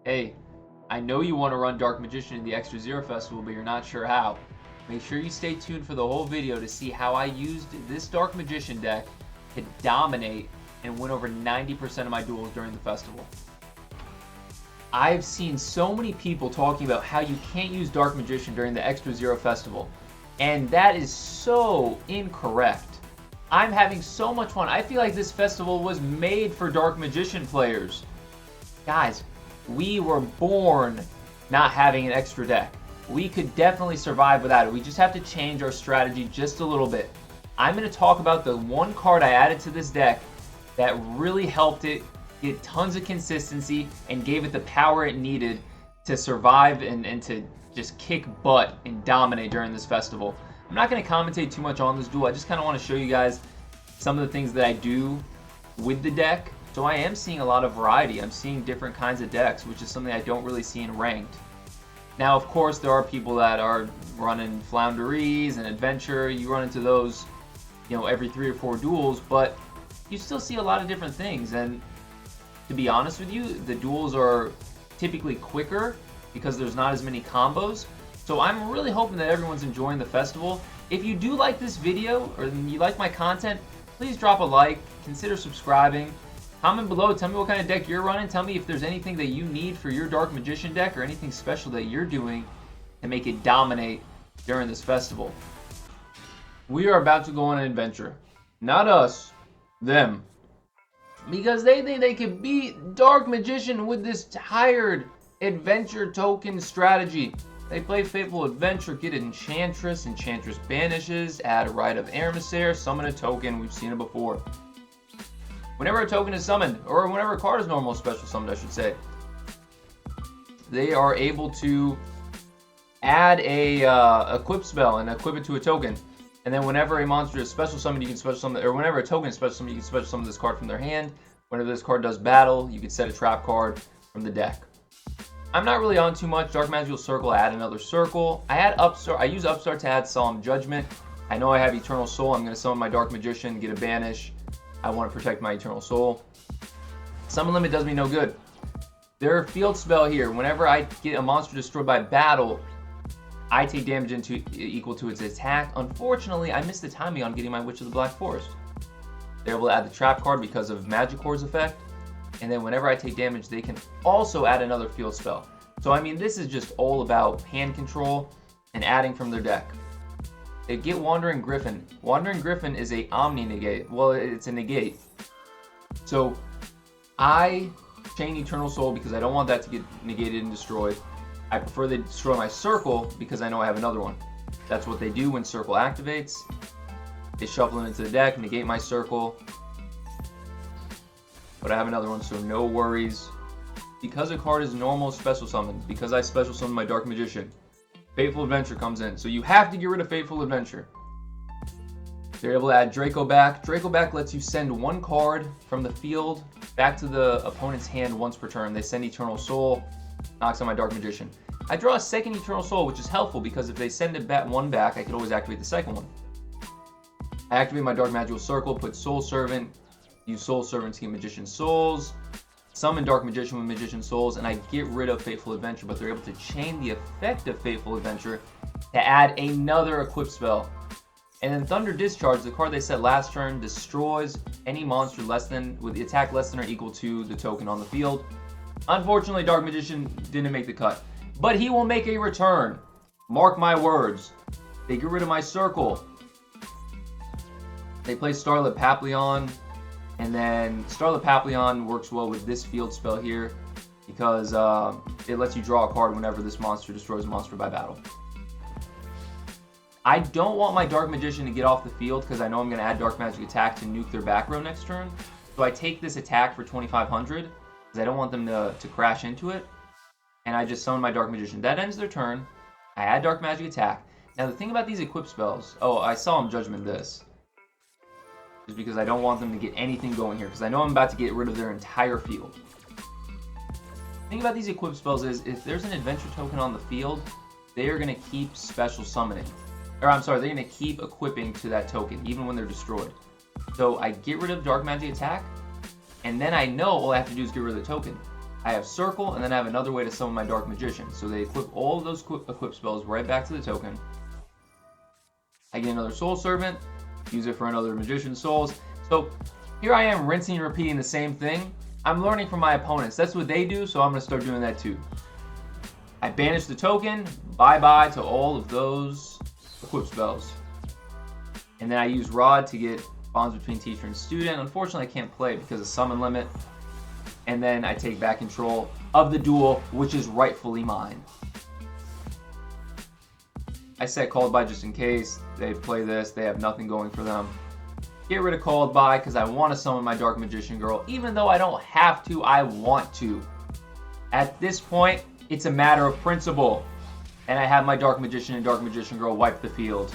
Hey, I know you want to run Dark Magician in the Extra Zero Festival, but you're not sure how. Make sure you stay tuned for the whole video to see how I used this Dark Magician deck to dominate and win over 90% of my duels during the festival. I've seen so many people talking about how you can't use Dark Magician during the Extra Zero Festival, and that is so incorrect. I'm having so much fun. I feel like this festival was made for Dark Magician players. Guys, we were born not having an extra deck. We could definitely survive without it. We just have to change our strategy just a little bit. I'm going to talk about the one card I added to this deck that really helped it get tons of consistency and gave it the power it needed to survive and to just kick butt and dominate during this festival. I'm not going to commentate too much on this duel. I just kind of want to show you guys some of the things that I do with the deck. So I am seeing a lot of variety. I'm seeing different kinds of decks, which is something I don't really see in ranked. Now, of course, there are people that are running Flounderies and Adventure. You run into those, every 3 or 4 duels, but you still see a lot of different things. And to be honest with you, the duels are typically quicker because there's not as many combos. So I'm really hoping that everyone's enjoying the festival. If you do like this video or you like my content, please drop a like, consider subscribing. Comment below, tell me what kind of deck you're running. Tell me if there's anything that you need for your Dark Magician deck or anything special that you're doing to make it dominate during this festival. We are about to go on an adventure. Not us, them. Because they think they can beat Dark Magician with this tired adventure token strategy. They play Fateful Adventure, get Enchantress, Enchantress banishes, add a Rite of Emissary, summon a token. We've seen it before. Whenever a token is summoned, or whenever a card is normal special summoned, I should say, they are able to add a equip spell and equip it to a token. And then whenever a monster is special summoned, you can special summon, or whenever a token is special summoned, you can special summon this card from their hand. Whenever this card does battle, you can set a trap card from the deck. I'm not really on too much. Dark Magical Circle, add another circle. I use Upstart to add Solemn Judgment. I know I have Eternal Soul. I'm going to summon my Dark Magician, get a banish. I want to protect my Eternal Soul. Summon Limit does me no good. Their field spell here, whenever I get a monster destroyed by battle, I take damage equal to its attack. Unfortunately, I missed the timing on getting my Witch of the Black Forest. They're able to add the trap card because of Magikor's effect. And then whenever I take damage, they can also add another field spell. So, I mean, this is just all about hand control and adding from their deck. They get Wandering Griffin. Wandering Griffin is a Omni negate. Well, it's a negate. So I chain Eternal Soul because I don't want that to get negated and destroyed. I prefer they destroy my circle because I know I have another one. That's what they do when circle activates. They shuffle it into the deck, negate my circle. But I have another one, so no worries. Because a card is normal special summon, because I special summon my Dark Magician, Fateful Adventure comes in. So you have to get rid of Fateful Adventure. They're able to add Draco back. Draco back lets you send one card from the field back to the opponent's hand once per turn. They send Eternal Soul, knocks on my Dark Magician. I draw a second Eternal Soul, which is helpful because if they send one back, I could always activate the second one. I activate my Dark Magical Circle, put Soul Servant, use Soul Servant to get Magician Souls, summon Dark Magician with Magician Souls, and I get rid of Fateful Adventure, but they're able to chain the effect of Fateful Adventure to add another equip spell. And then Thunder Discharge, the card they set last turn, destroys any monster with the attack less than or equal to the token on the field. Unfortunately, Dark Magician didn't make the cut, but he will make a return. Mark my words. They get rid of my circle. They play Starlit Papillon. And then Starlit Papillon works well with this field spell here because it lets you draw a card whenever this monster destroys a monster by battle. I don't want my Dark Magician to get off the field because I know I'm going to add Dark Magic Attack to nuke their back row next turn. So I take this attack for 2,500 because I don't want them to crash into it. And I just summon my Dark Magician. That ends their turn. I add Dark Magic Attack. Now the thing about these equip spells... Oh, I Solemn Judgment this. Is because I don't want them to get anything going here, because I know I'm about to get rid of their entire field. The thing about these equip spells is, if there's an adventure token on the field, they are going to keep special summoning. Or I'm sorry, they're going to keep equipping to that token, even when they're destroyed. So I get rid of Dark Magic Attack, and then I know all I have to do is get rid of the token. I have Circle, and then I have another way to summon my Dark Magician. So they equip all of those equip spells right back to the token. I get another Soul Servant, use it for another Magician Souls. So here I am rinsing and repeating the same thing. I'm learning from my opponents. That's what they do, so I'm going to start doing that too. I banish the token, bye-bye to all of those equip spells. And then I use Rod to get Bonds Between Teacher and Student. Unfortunately, I can't play it because of summon limit. And then I take back control of the duel, which is rightfully mine. I set Called By just in case they play this. They have nothing going for them. Get rid of Called By because I want to summon my Dark Magician Girl. Even though I don't have to, I want to. At this point, it's a matter of principle. And I have my Dark Magician and Dark Magician Girl wipe the field.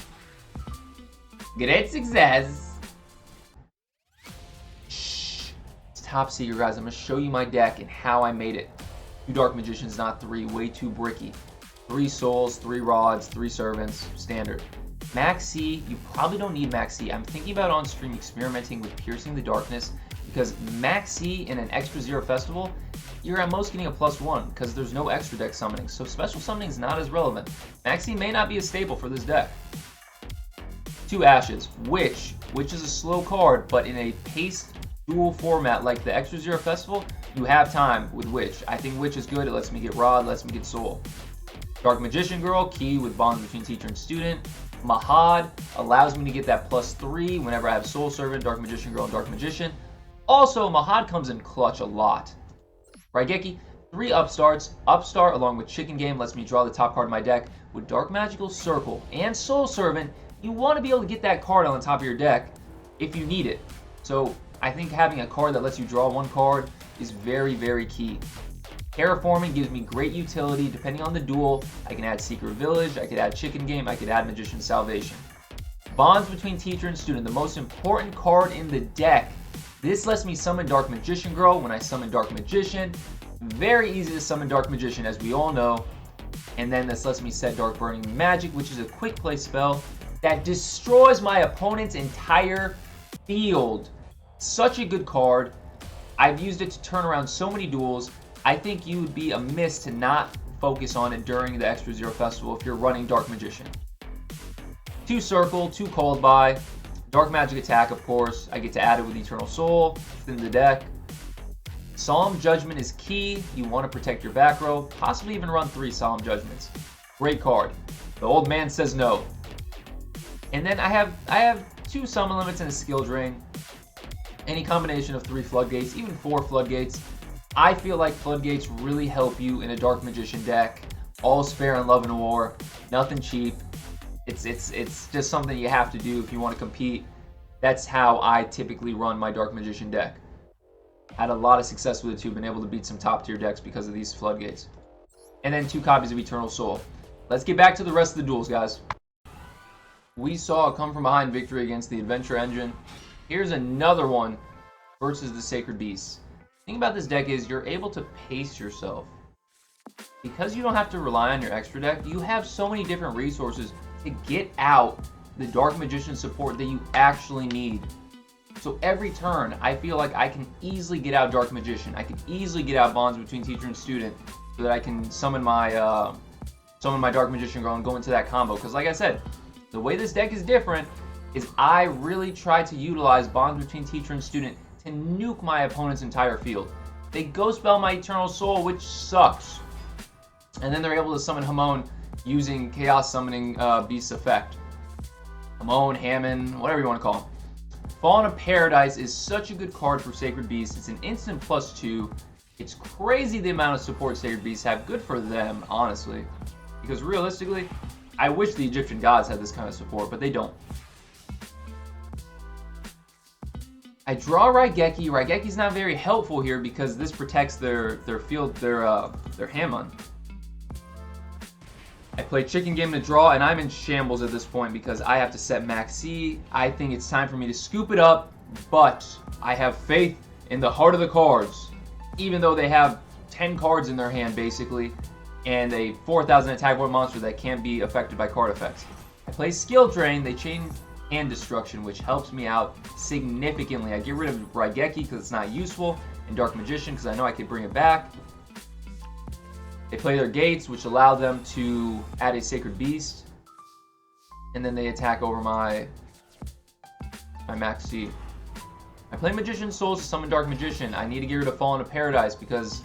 Great success. Top secret, guys. I'm going to show you my deck and how I made it. 2 Dark Magicians, not 3. Way too bricky. 3 Souls, 3 Rods, 3 Servants. Standard. Max C, you probably don't need Max C. I'm thinking about on stream experimenting with Piercing the Darkness because Max C in an Extra Zero Festival, you're at most getting a +1 because there's no extra deck summoning. So special summoning is not as relevant. Max C may not be a staple for this deck. 2 Ashes. Witch is a slow card, but in a paced dual format like the Extra Zero Festival, you have time with Witch. I think Witch is good. It lets me get Rod, lets me get Soul. Dark Magician Girl, key with Bonds Between Teacher and Student. Mahad allows me to get that +3 whenever I have Soul Servant, Dark Magician Girl, and Dark Magician. Also, Mahad comes in clutch a lot. Raigeki, 3 Upstarts. Upstart along with Chicken Game lets me draw the top card of my deck. With Dark Magical Circle and Soul Servant, you want to be able to get that card on the top of your deck if you need it. So I think having a card that lets you draw 1 card is very, very key. Terraforming gives me great utility depending on the duel. I can add Secret Village, I could add Chicken Game, I could add Magician Salvation. Bonds Between Teacher and Student, the most important card in the deck. This lets me summon Dark Magician Girl when I summon Dark Magician. Very easy to summon Dark Magician, as we all know. And then this lets me set Dark Burning Magic, which is a quick play spell that destroys my opponent's entire field. Such a good card. I've used it to turn around so many duels. I think you would be amiss to not focus on it during the Extra Zero Festival if you're running Dark Magician. 2 Circle, 2 Called By. Dark Magic Attack, of course. I get to add it with Eternal Soul within the deck. Solemn Judgment is key. You want to protect your back row. Possibly even run 3 Solemn Judgments. Great card. The old man says no. And then I have 2 Summon Limits and a Skill Drain. Any combination of 3 Floodgates, even 4 Floodgates. I feel like Floodgates really help you in a Dark Magician deck. All's fair in love and war. Nothing cheap. It's just something you have to do if you want to compete. That's how I typically run my Dark Magician deck. Had a lot of success with it too. Been able to beat some top tier decks because of these Floodgates. And then 2 copies of Eternal Soul. Let's get back to the rest of the duels, guys. We saw a come from behind victory against the Adventure Engine. Here's another one versus the Sacred Beasts. The thing about this deck is you're able to pace yourself. Because you don't have to rely on your extra deck, you have so many different resources to get out the Dark Magician support that you actually need. So every turn, I feel like I can easily get out Dark Magician. I can easily get out Bonds Between Teacher and Student so that I can summon my Dark Magician Girl and go into that combo. Because like I said, the way this deck is different is I really try to utilize Bonds Between Teacher and Student to nuke my opponent's entire field. They Ghost Spell my Eternal Soul, which sucks. And then they're able to summon Hamon using Chaos Summoning Beast's effect. Hamon, Hammond, whatever you want to call him. Fallen of Paradise is such a good card for Sacred Beasts. It's an instant +2. It's crazy the amount of support Sacred Beasts have. Good for them, honestly. Because realistically, I wish the Egyptian gods had this kind of support, but they don't. I draw Raigeki. Raigeki's not very helpful here because this protects their field, their Hammon. I play Chicken Game to draw, and I'm in shambles at this point because I have to set Max C. I think it's time for me to scoop it up, but I have faith in the heart of the cards. Even though they have 10 cards in their hand, basically, and a 4,000 attack board monster that can't be affected by card effects. I play Skill Drain. They chain Hand Destruction, which helps me out significantly. I get rid of Raigeki because it's not useful, and Dark Magician because I know I could bring it back. They play their gates, which allow them to add a Sacred Beast. And then they attack over my max C. I play Magician Souls to summon Dark Magician. I need to get rid of Fallen to Paradise because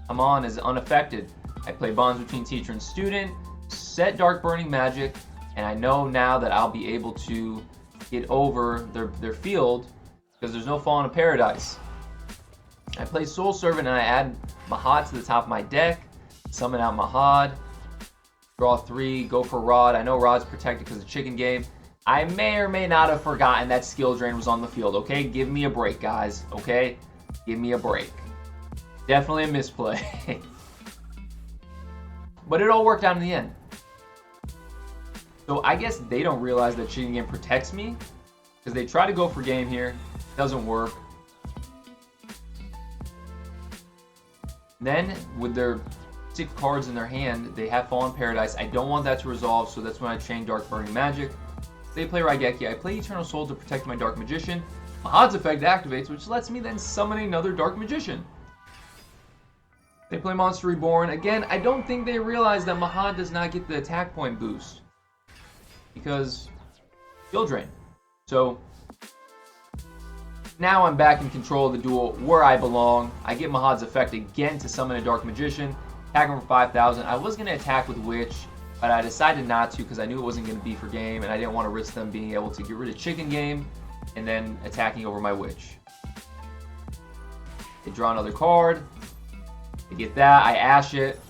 Amon is unaffected. I play Bonds Between Teacher and Student, set Dark Burning Magic, and I know now that I'll be able to get over their field because there's no Fallen to Paradise. I play Soul Servant and I add Mahad to the top of my deck, summon out Mahad, draw 3, go for Rod. I know Rod's protected because of Chicken Game. I may or may not have forgotten that Skill Drain was on the field, okay? Give me a break, guys, okay? Give me a break. Definitely a misplay. But it all worked out in the end. So I guess they don't realize that Chicken Game protects me because they try to go for game here. Doesn't work. Then with their 6 cards in their hand, they have Fallen Paradise. I don't want that to resolve, so that's when I chain Dark Burning Magic. They play Raigeki. I play Eternal Soul to protect my Dark Magician. Mahad's effect activates, which lets me then summon another Dark Magician. They play Monster Reborn. Again, I don't think they realize that Mahad does not get the attack point boost because Skill Drain. So now I'm back in control of the duel where I belong. I get Mahad's effect again to summon a Dark Magician. Attack him for 5,000. I was going to attack with Witch, but I decided not to because I knew it wasn't going to be for game, and I didn't want to risk them being able to get rid of Chicken Game and then attacking over my Witch. They draw another card. They get that. I ash it.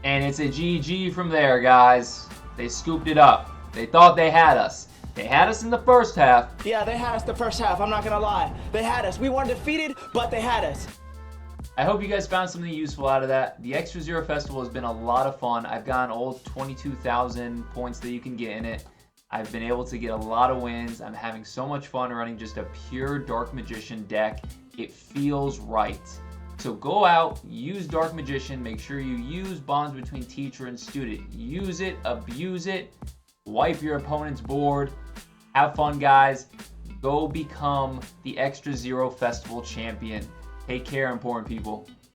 And it's a GG from there, guys. They scooped it up. They thought they had us. They had us in the first half. Yeah, they had us the first half. I'm not going to lie. They had us. We weren't defeated, but they had us. I hope you guys found something useful out of that. The Extra Zero Festival has been a lot of fun. I've gotten all 22,000 points that you can get in it. I've been able to get a lot of wins. I'm having so much fun running just a pure Dark Magician deck. It feels right. So go out, use Dark Magician. Make sure you use Bonds Between Teacher and Student. Use it, abuse it, wipe your opponent's board. Have fun, guys. Go become the Extra Zero Festival champion. Take care, important people.